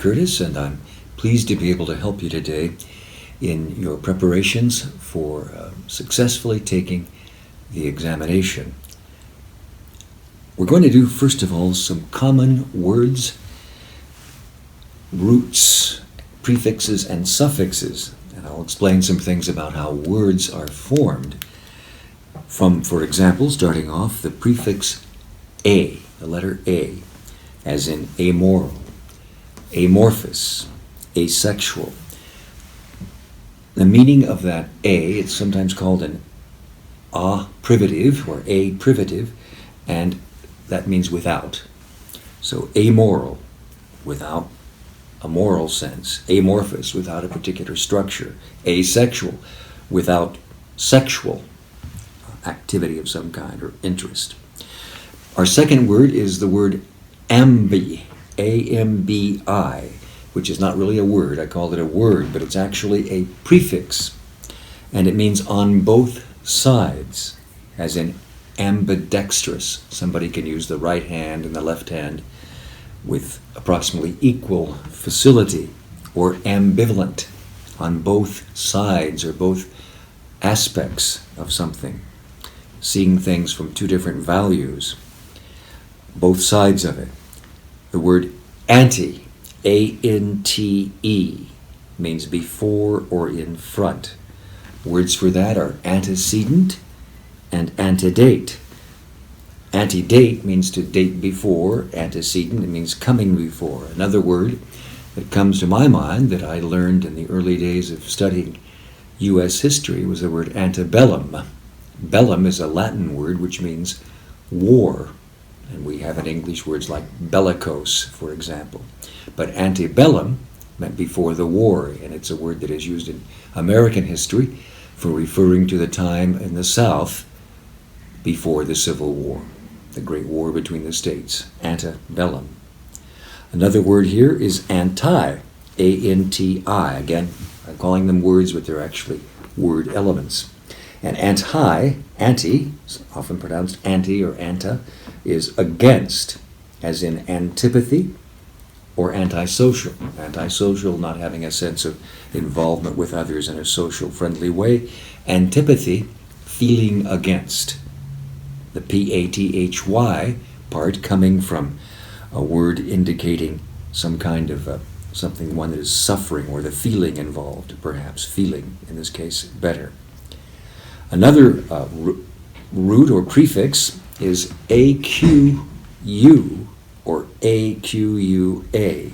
Curtis, and I'm pleased to be able to help you today in your preparations for successfully taking the examination. We're going to do, first of all, some common words, roots, prefixes, and suffixes, and I'll explain some things about how words are formed from, for example, starting off, the prefix a, the letter A, as in amoral, amorphous, asexual. The meaning of that A, it's sometimes called an a privative or a privative, and that means without. So amoral, without a moral sense. Amorphous, without a particular structure. Asexual, without sexual activity of some kind or interest. Our second word is the word Ambi, A-M-B-I, which is not really a word. I call it a word, but it's actually a prefix, and it means on both sides, as in ambidextrous. Somebody can use the right hand and the left hand with approximately equal facility, or ambivalent, on both sides or both aspects of something, seeing things from two different values, both sides of it. The word ante, A-N-T-E, means before or in front. Words for that are antecedent and antedate. Antedate means to date before. Antecedent, it means coming before. Another word that comes to my mind that I learned in the early days of studying U.S. history was the word antebellum. Bellum is a Latin word which means war. And we have in English words like bellicose, for example. But antebellum meant before the war, and it's a word that is used in American history for referring to the time in the South before the Civil War, the Great War between the states, antebellum. Another word here is anti, A-N-T-I. Again, I'm calling them words, but they're actually word elements. And anti, often pronounced anti or anta, is against, as in antipathy or antisocial. Antisocial, not having a sense of involvement with others in a social, friendly way. Antipathy, feeling against. The P-A-T-H-Y part coming from a word indicating some kind of something, one that is suffering, or the feeling involved, perhaps feeling, in this case, better. Another root or prefix is AQU or AQUA.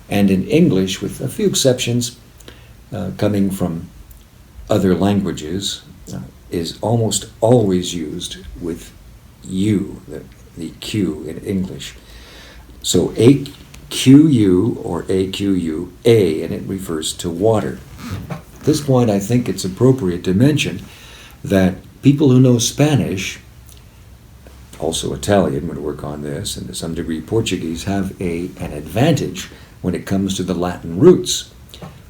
And in English, with a few exceptions coming from other languages, is almost always used with U, the Q in English. So AQU or AQUA, and it refers to water. At this point, I think it's appropriate to mention that people who know Spanish, also Italian would work on this, and to some degree Portuguese, have an advantage when it comes to the Latin roots,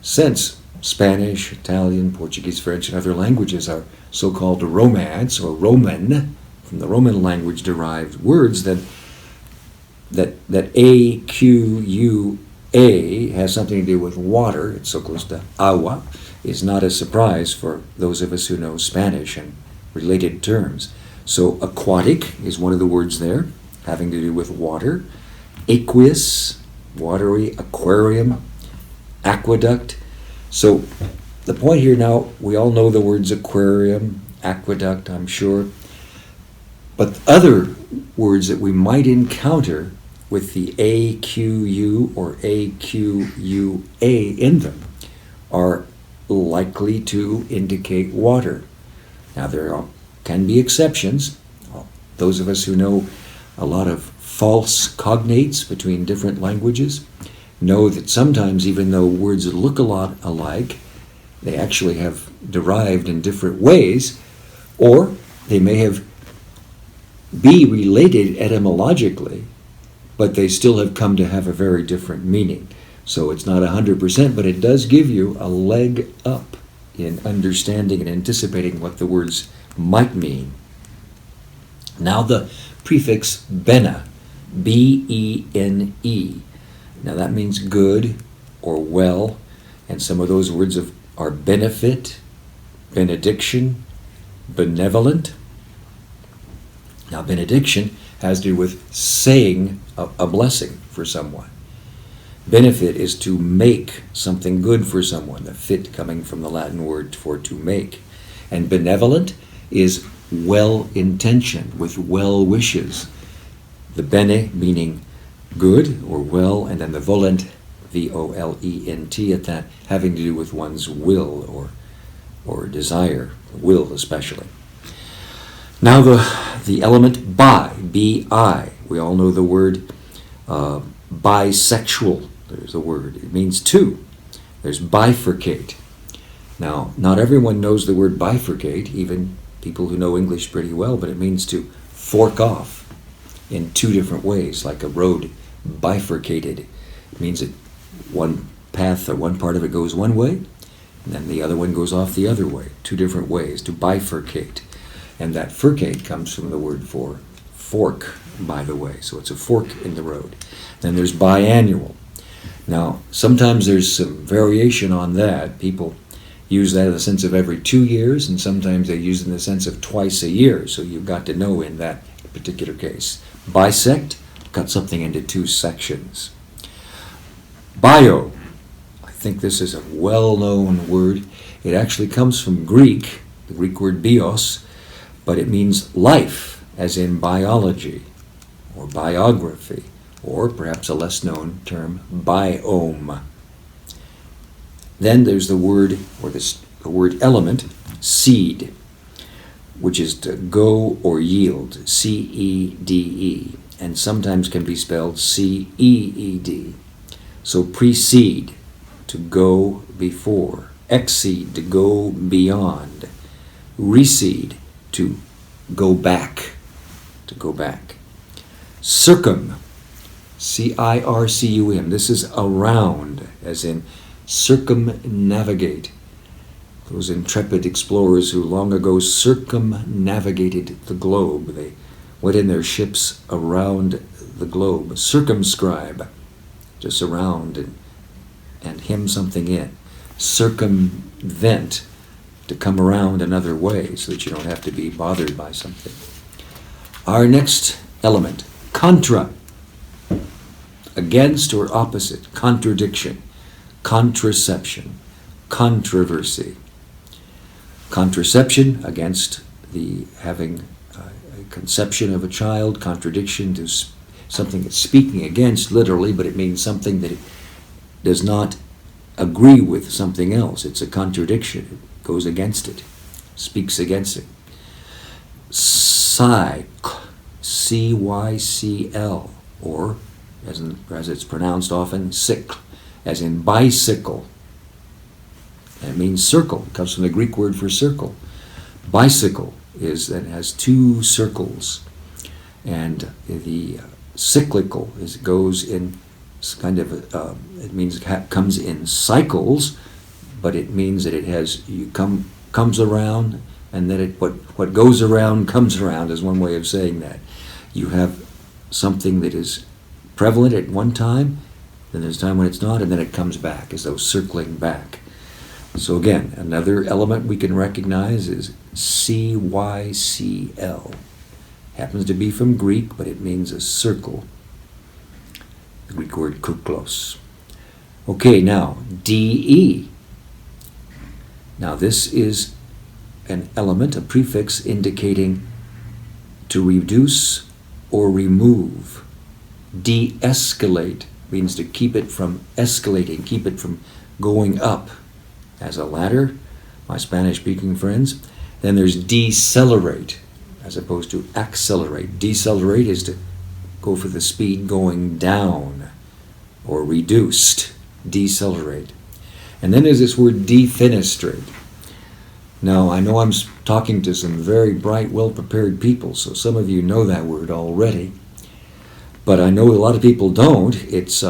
since Spanish, Italian, Portuguese, French, and other languages are so-called Romance or Roman, from the Roman language derived words, that AQUA has something to do with water. It's so close to agua, is not a surprise for those of us who know Spanish and related terms. So aquatic is one of the words there, having to do with water. Aqueous, watery, aquarium, aqueduct. So the point here now, we all know the words aquarium, aqueduct, I'm sure. But other words that we might encounter with the AQU or AQUA in them are likely to indicate water. Now there can be exceptions. Those of us who know a lot of false cognates between different languages know that sometimes, even though words look a lot alike, they actually have derived in different ways, or they may be related etymologically, but they still have come to have a very different meaning. So it's not 100%, but it does give you a leg up in understanding and anticipating what the words might mean. Now the prefix Bene, B-E-N-E. Now that means good or well, and some of those words are benefit, benediction, benevolent. Now benediction has to do with saying a blessing for someone. Benefit is to make something good for someone, the fit coming from the Latin word for to make. And benevolent is well-intentioned, with well wishes. The bene meaning good or well, and then the volent, volent at that, having to do with one's will or desire, will especially. Now the element bi, B-I. We all know the word bisexual. There's a word. It means two. There's bifurcate. Now, not everyone knows the word bifurcate, even people who know English pretty well, but it means to fork off in two different ways, like a road bifurcated. It means that one path or one part of it goes one way, and then the other one goes off the other way. Two different ways, to bifurcate. And that furcate comes from the word for fork, by the way. So it's a fork in the road. Then there's biannual. Now, sometimes there's some variation on that. People use that in the sense of every 2 years, and sometimes they use it in the sense of twice a year. So you've got to know in that particular case. Bisect, cut something into two sections. Bio, I think this is a well-known word. It actually comes from Greek, the Greek word bios, but it means life, as in biology or biography, or perhaps a less known term, biome. Then there's the word, or the word element, seed, which is to go or yield, C-E-D-E, and sometimes can be spelled C-E-E-D. So precede, to go before, exceed, to go beyond, recede, to go back, Circum, C-I-R-C-U-M, this is around, as in circumnavigate. Those intrepid explorers who long ago circumnavigated the globe. They went in their ships around the globe. Circumscribe, to surround and hem something in. Circumvent, to come around another way so that you don't have to be bothered by something. Our next element, contra, against or opposite, contradiction, contraception, controversy. Contraception, against the having a conception of a child. Contradiction to something that's speaking against, literally, but it means something that it does not agree with something else. It's a contradiction. It goes against it, speaks against it. Cycl, C-Y-C-L, or as it's pronounced often, cycl, as in bicycle. And it means circle. It comes from the Greek word for circle. Bicycle has two circles, and the cyclical goes in kind of it means it comes in cycles, but it means that it has comes around, and that what goes around comes around is one way of saying that. You have something that is prevalent at one time, then there's a time when it's not, and then it comes back, as though circling back. So again, another element we can recognize is C-Y-C-L. Happens to be from Greek, but it means a circle. The Greek word kuklos. Okay, now, D-E. Now this is an element, a prefix indicating to reduce or remove. De-escalate means to keep it from escalating, keep it from going up as a ladder, my Spanish-speaking friends. Then there's decelerate, as opposed to accelerate. Decelerate is to go for the speed going down, or reduced, decelerate. And then there's this word defenestrate. Now, I know I'm talking to some very bright, well-prepared people, so some of you know that word already. But I know a lot of people don't. It's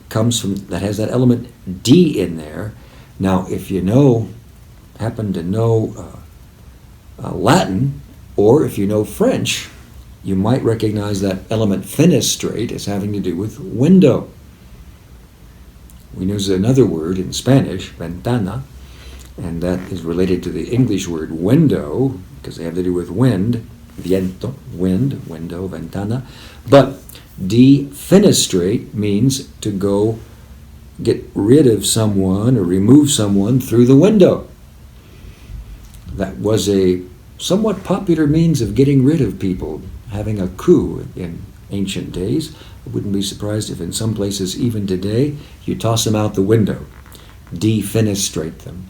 comes from, that has that element D in there. Now, if you happen to know Latin, or if you know French, you might recognize that element fenestrate as having to do with window. We use another word in Spanish, ventana, and that is related to the English word window, because they have to do with wind, viento, wind, window, ventana. But defenestrate means to go get rid of someone or remove someone through the window. That was a somewhat popular means of getting rid of people, having a coup in ancient days. I wouldn't be surprised if in some places, even today, you toss them out the window, defenestrate them.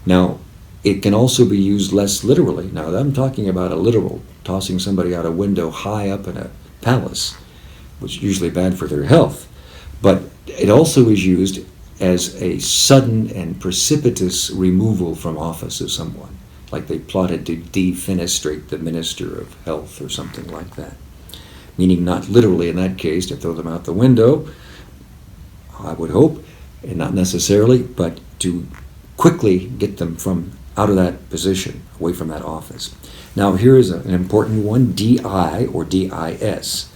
Now, it can also be used less literally. Now, I'm talking about a literal, tossing somebody out a window high up in a palace, which is usually bad for their health. But it also is used as a sudden and precipitous removal from office of someone, like they plotted to defenestrate the Minister of Health or something like that. Meaning not literally in that case to throw them out the window, I would hope, and not necessarily, but to quickly get them from out of that position, away from that office. Now here is an important one, di or dis.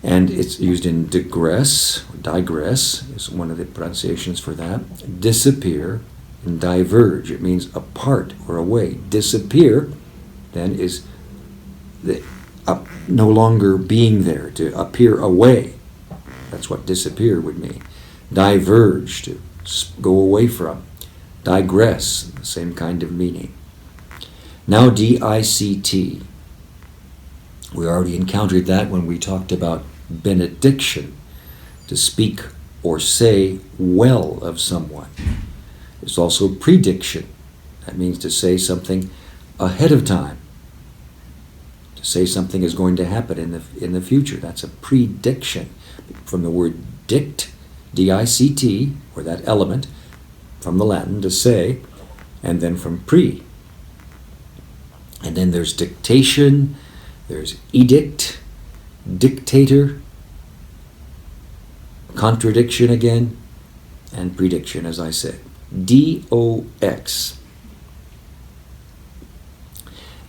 And it's used in digress is one of the pronunciations for that. Disappear and diverge. It means apart or away. Disappear then is no longer being there, to appear away. That's what disappear would mean. Diverge, to go away from. Digress, the same kind of meaning. Now dict. We already encountered that when we talked about benediction, to speak or say well of someone. There's also prediction. That means to say something ahead of time. To say something is going to happen in the future. That's a prediction. From the word dict, D-I-C-T, or that element, from the Latin, to say, and then from pre. And then there's dictation, there's edict, dictator, contradiction again, and prediction, as I said. D-O-X.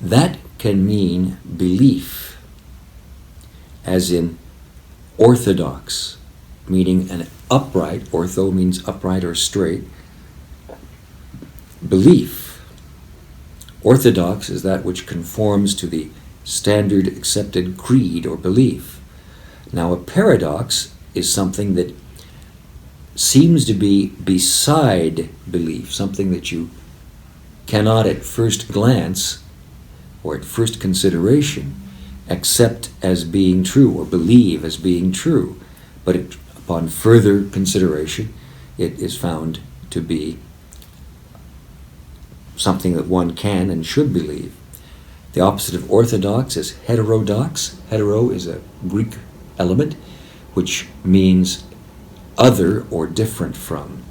That can mean belief, as in orthodox, meaning an upright, ortho means upright or straight, belief. Orthodox is that which conforms to the standard accepted creed or belief. Now, a paradox is something that seems to be beside belief, something that you cannot at first glance or at first consideration accept as being true or believe as being true, but upon further consideration it is found to be something that one can and should believe. The opposite of orthodox is heterodox. Hetero is a Greek element which means other or different from.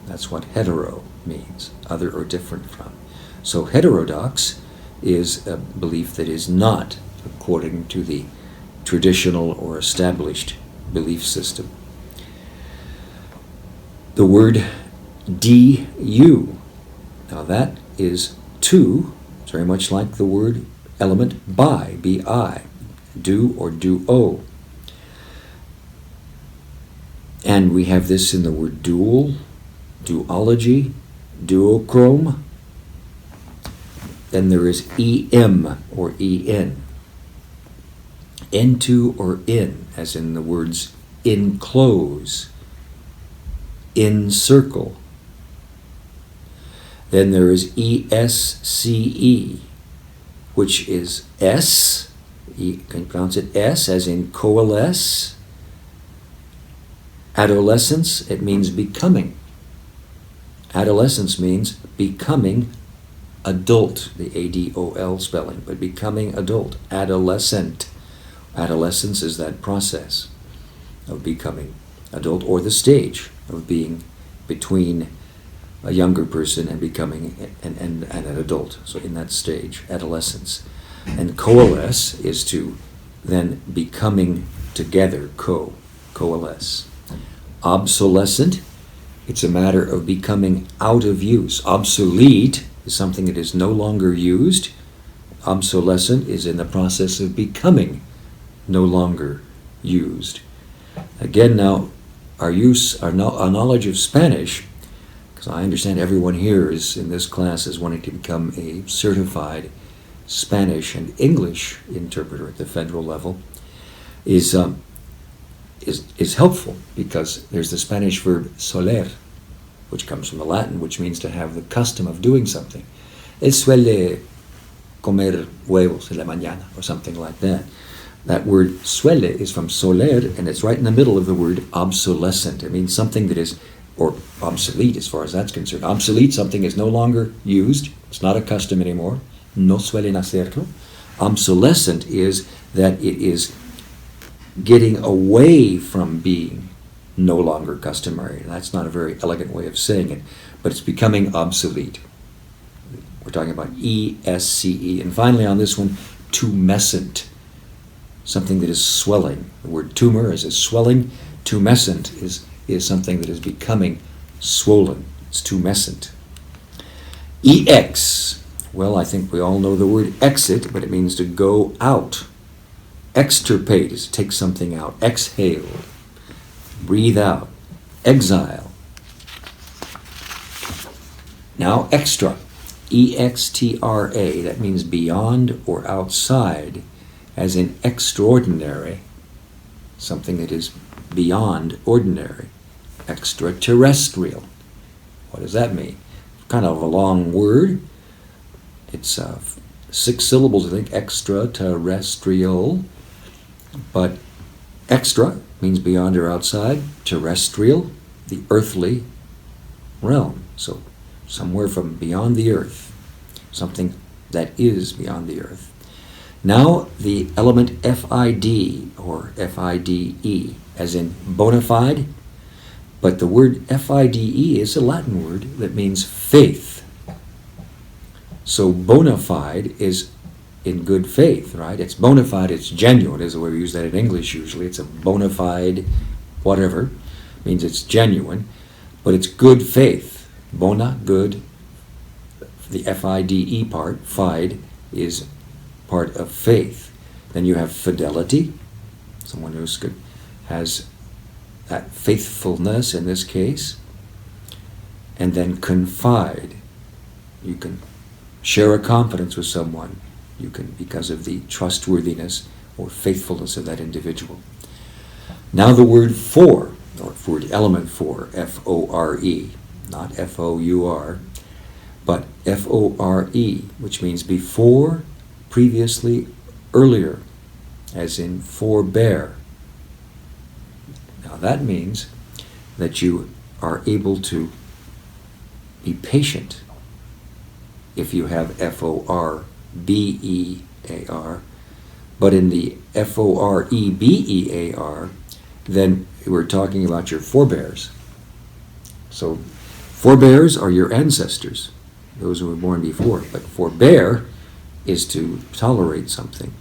That's what hetero means, other or different from. So heterodox is a belief that is not according to the traditional or established belief system. The word du, now that is to, it's very much like the word element bi, bi, do or duo. And we have this in the word dual, duology, duochrome. Then there is em or en. Into or in, as in the words enclose, encircle. Then there is esc, which is s, you can pronounce it s, as in coalesce. Adolescence, it means becoming. Adolescence means becoming adult, the A-D-O-L spelling, but becoming adult, adolescent. Adolescence is that process of becoming adult, or the stage of being between a younger person and becoming an adult. So in that stage, adolescence. And coalesce is to then becoming together, coalesce. Obsolescent, it's a matter of becoming out of use. Obsolete is something that is no longer used. Obsolescent is in the process of becoming no longer used. Again now, our use, our knowledge of Spanish, because I understand everyone here is in this class is wanting to become a certified Spanish and English interpreter at the federal level, is helpful, because there's the Spanish verb soler, which comes from the Latin, which means to have the custom of doing something. Él suele comer huevos en la mañana, or something like that. That word suele is from soler, and it's right in the middle of the word obsolescent. It means something that is, or obsolete as far as that's concerned. Obsolete, something is no longer used. It's not a custom anymore. No suelen hacerlo. Obsolescent is that it is getting away from being no longer customary. That's not a very elegant way of saying it, but it's becoming obsolete. We're talking about ESCE. And finally on this one, tumescent, something that is swelling. The word tumor is a swelling. Tumescent is something that is becoming swollen. It's tumescent. EX, well, I think we all know the word exit, but it means to go out. Extirpate is to take something out. Exhale, breathe out. Exile. Now extra, EXTRA, that means beyond or outside, as in extraordinary, something that is beyond ordinary. Extraterrestrial, what does that mean? Kind of a long word. It's 6 syllables, I think, extraterrestrial. But extra means beyond or outside. Terrestrial, the earthly realm. So somewhere from beyond the earth, something that is beyond the earth. Now the element FID or FIDE, as in bona fide, but the word FIDE is a Latin word that means faith. So bona fide is in good faith, right? It's bona fide, it's genuine, is the way we use that in English usually. It's a bona fide whatever, means it's genuine, but it's good faith. Bona, good. The FIDE part, fide, is part of faith. Then you have fidelity, someone who has that faithfulness in this case. And then confide. You can share a confidence with someone. You can, because of the trustworthiness or faithfulness of that individual. Now the word for, or word element for, F-O-R-E, not F-O-U-R, but F-O-R-E, which means before, previously, earlier, as in forbear. Now that means that you are able to be patient if you have F-O-R-B-E-A-R, but in the F-O-R-E-B-E-A-R, then we're talking about your forebears. So forebears are your ancestors, those who were born before, but forbear is to tolerate something.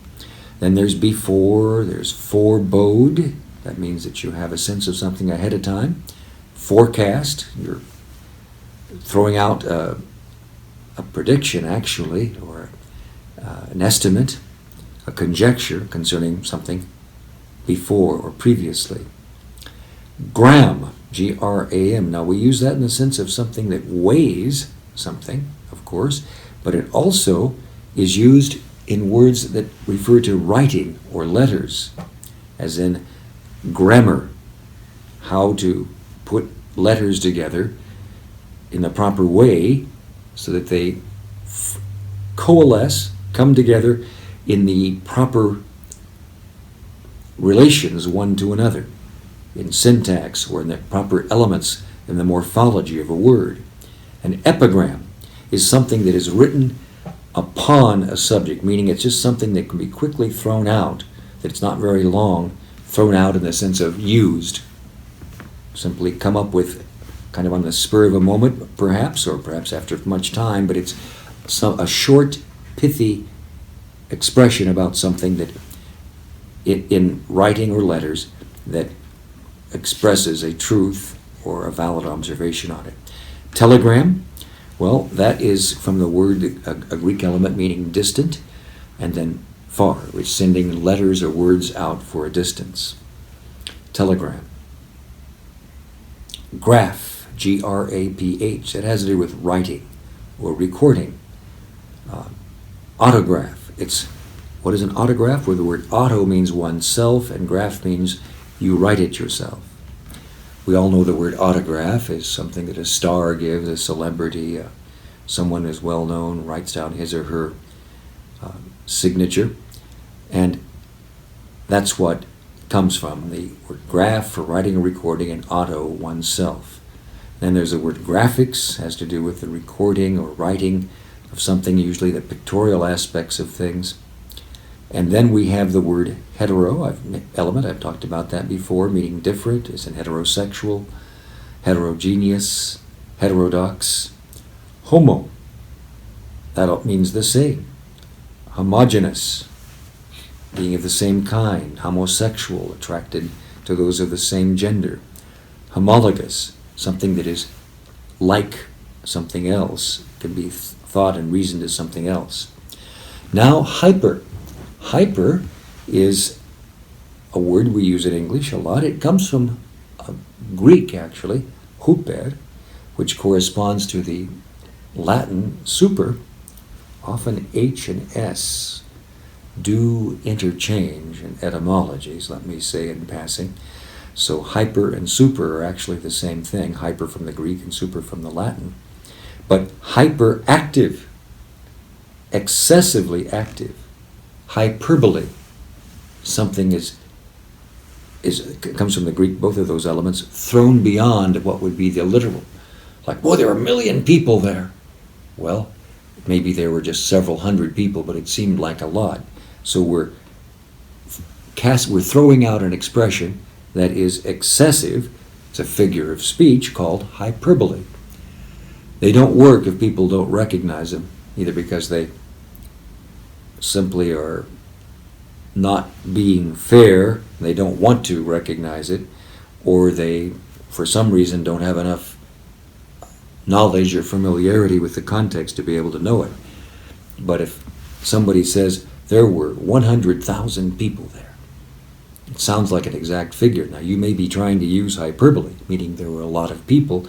Then there's before, there's forebode, that means that you have a sense of something ahead of time. Forecast, you're throwing out a prediction actually, or an estimate, a conjecture concerning something before or previously. Gram, G-R-A-M. Now we use that in the sense of something that weighs something, of course, but it also is used in words that refer to writing or letters, as in grammar, how to put letters together in the proper way so that they coalesce, come together in the proper relations one to another, in syntax or in the proper elements in the morphology of a word. An epigram is something that is written upon a subject, meaning it's just something that can be quickly thrown out, that it's not very long, thrown out in the sense of used. Simply come up with kind of on the spur of a moment, perhaps, or perhaps after much time, but it's a short, pithy expression about something that in writing or letters that expresses a truth or a valid observation on it. Telegram, well, that is from the word, a Greek element meaning distant, and then far, which is sending letters or words out for a distance. Telegram. graph, G-R-A-P-H. It has to do with writing or recording. Autograph. What is an autograph? Where the word auto means oneself and graph means you write it yourself. We all know the word autograph is something that a star gives, a celebrity, someone is well known, writes down his or her signature. And that's what comes from the word graph for writing or recording, and auto, oneself. Then there's the word graphics, has to do with the recording or writing of something, usually the pictorial aspects of things. And then we have the word hetero, element, I've talked about that before, meaning different, as in heterosexual, heterogeneous, heterodox. Homo, that means the same. Homogeneous, being of the same kind. Homosexual, attracted to those of the same gender. Homologous, something that is like something else, can be thought and reasoned as something else. Now, hyper. Hyper is a word we use in English a lot. It comes from Greek, actually, huper, which corresponds to the Latin super. Often H and S do interchange in etymologies, let me say in passing. So hyper and super are actually the same thing, hyper from the Greek and super from the Latin. But hyperactive, excessively active. Hyperbole, something comes from the Greek, both of those elements, thrown beyond what would be the literal. Like, boy, there are 1 million people there. Well, maybe there were just several hundred people, but it seemed like a lot. So we're throwing out an expression that is excessive. It's a figure of speech called hyperbole. They don't work if people don't recognize them, either because they simply are not being fair, they don't want to recognize it, or they, for some reason, don't have enough knowledge or familiarity with the context to be able to know it. But if somebody says there were 100,000 people there, it sounds like an exact figure. Now, you may be trying to use hyperbole, meaning there were a lot of people,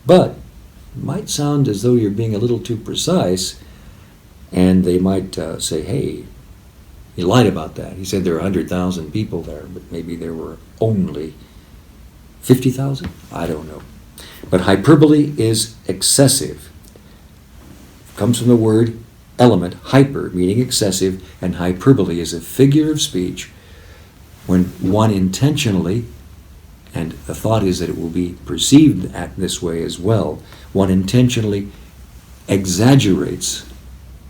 but it might sound as though you're being a little too precise, and they might say, hey, he lied about that. He said there were 100,000 people there, but maybe there were only 50,000? I don't know. But hyperbole is excessive. It comes from the word element, hyper, meaning excessive, and hyperbole is a figure of speech when one intentionally, and the thought is that it will be perceived this way as well, one intentionally exaggerates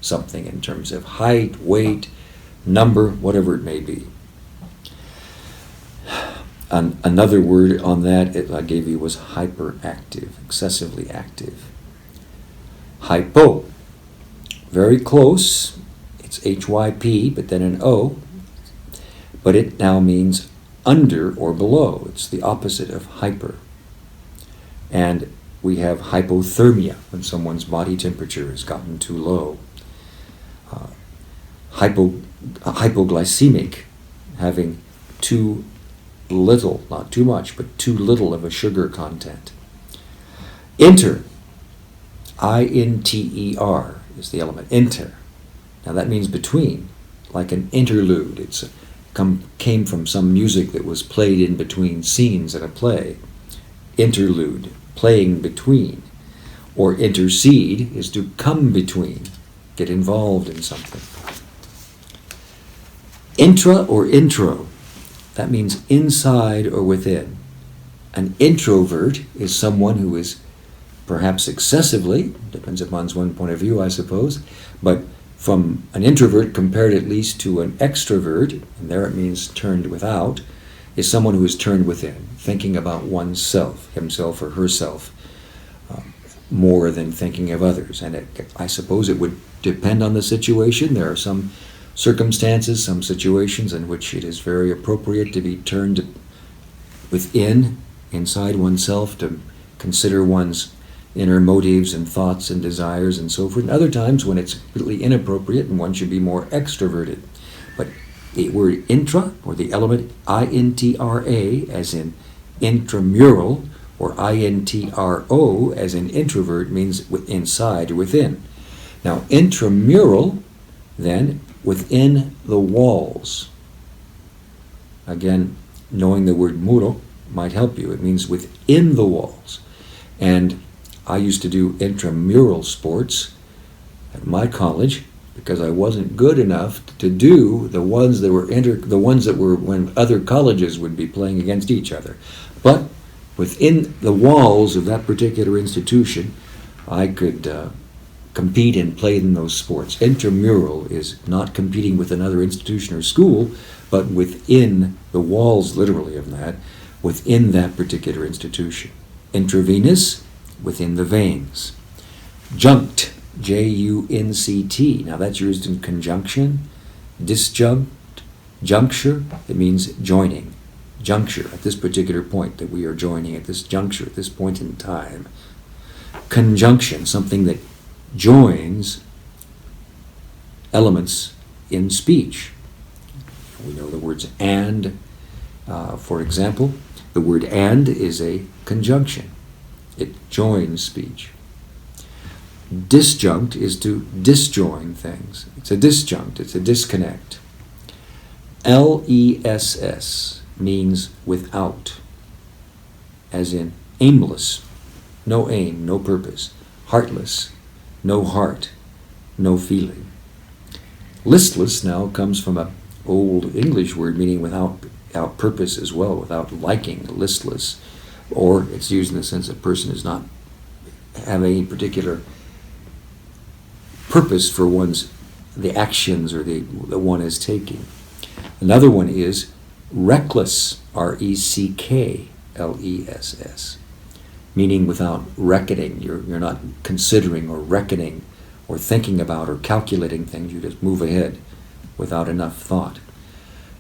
something in terms of height, weight, number, whatever it may be. Another word on that I gave you was hyperactive, excessively active. Hypo, very close. It's H-Y-P, but then an O. But it now means under or below. It's the opposite of hyper. And we have hypothermia, when someone's body temperature has gotten too low. Hypoglycemic, having too little, not too much, but too little of a sugar content. Inter, I-N-T-E-R is the element, inter. Now that means between, like an interlude. It's came from some music that was played in between scenes in a play. Interlude, playing between. Or intercede is to come between, get involved in something. Intra or intro, that means inside or within. An introvert is someone who is perhaps excessively, depends upon one's point of view, I suppose, but from an introvert compared at least to an extrovert, and there it means turned without, is someone who is turned within, thinking about oneself, himself or herself, more than thinking of others. And I suppose it would depend on the situation. There are some circumstances, some situations in which it is very appropriate to be turned within, inside oneself, to consider one's inner motives and thoughts and desires and so forth. And other times when it's completely inappropriate and one should be more extroverted. But the word intra, or the element I-N-T-R-A, as in intramural or intro, as in introvert, means inside or within. Now, intramural, then, within the walls. Again, knowing the word muro might help you. It means within the walls. And I used to do intramural sports at my college because I wasn't good enough to do the ones that were when other colleges would be playing against each other. But within the walls of that particular institution, I could compete and play in those sports. Intramural is not competing with another institution or school, but within the walls, literally, of that, within that particular institution. Intravenous, within the veins. Junct, Junct. Now that's used in conjunction. Disjunct, juncture, it means joining. Juncture, at this particular point that we are joining, at this juncture, at this point in time. Conjunction, something that joins elements in speech. We know the words and, for example. The word and is a conjunction. It joins speech. Disjunct is to disjoin things. It's a disjunct, it's a disconnect. LESS means without, as in aimless, no aim, no purpose. Heartless, no heart, no feeling. Listless now comes from an old English word meaning without purpose as well, without liking, listless. Or it's used in the sense that a person does not have any particular purpose for the actions or the one is taking. Another one is reckless, RECKLESS, meaning without reckoning. You're not considering or reckoning or thinking about or calculating things. You just move ahead without enough thought.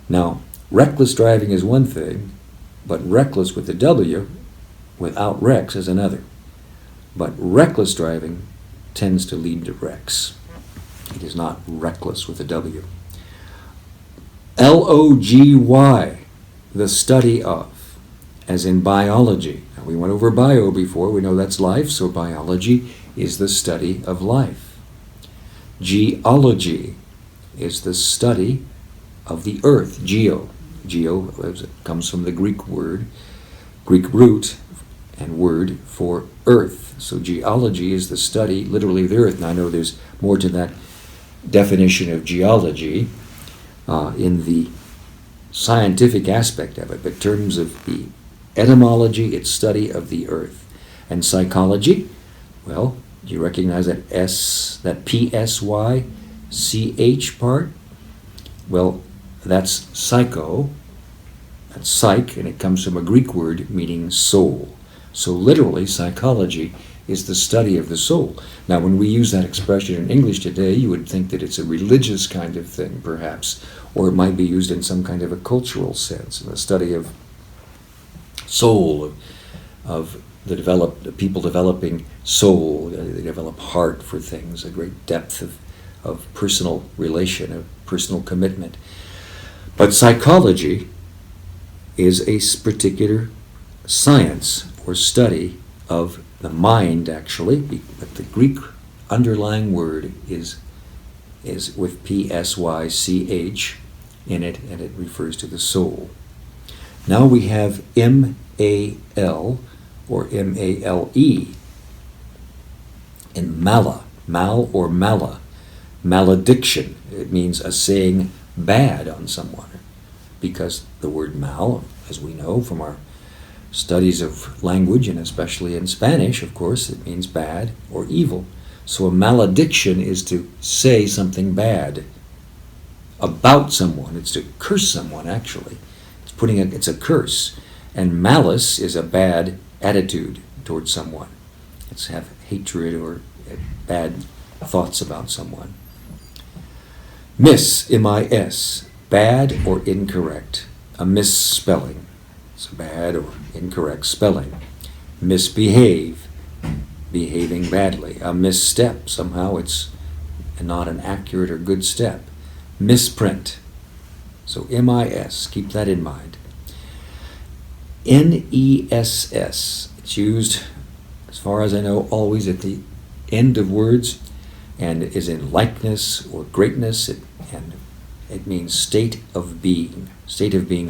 Now, reckless driving is one thing, but reckless with a W without Rex is another. But reckless driving tends to lead to Rex. It is not reckless with a W. LOGY, the study of, as in biology. Now, we went over bio before. We know that's life, so biology is the study of life. Geology is the study of the earth. Geo comes from the Greek root and word for earth. So geology is the study, literally, of the earth. Now I know there's more to that definition of geology in the scientific aspect of it, but in terms of the etymology, it's study of the earth. And psychology, well, do you recognize that that PSYCH part? Well, that's psycho, that's psych, and it comes from a Greek word meaning soul. So literally, psychology is the study of the soul. Now, when we use that expression in English today, you would think that it's a religious kind of thing, perhaps, or it might be used in some kind of a cultural sense, in the study of soul, of the people developing soul. They develop heart for things, a great depth of personal relation, of personal commitment. But psychology is a particular science or study of the mind, actually, but the Greek underlying word is with PSYCH in it, and it refers to the soul. Now we have MAL or MALE in mala, mal or mala, malediction. It means a saying bad on someone, because the word mal, as we know from our studies of language, and especially in Spanish, of course, it means bad or evil. So a malediction is to say something bad about someone. It's to curse someone, actually. It's a curse. And malice is a bad attitude towards someone. It's have hatred or bad thoughts about someone. Miss, M-I-S, bad or incorrect. A misspelling. It's a bad or incorrect spelling. Misbehave, behaving badly. A misstep, somehow it's not an accurate or good step. Misprint. So M-I-S, keep that in mind. N-E-S-S It's used, as far as I know, always at the end of words, and is in likeness or greatness, and it means state of being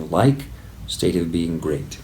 like, state of being great.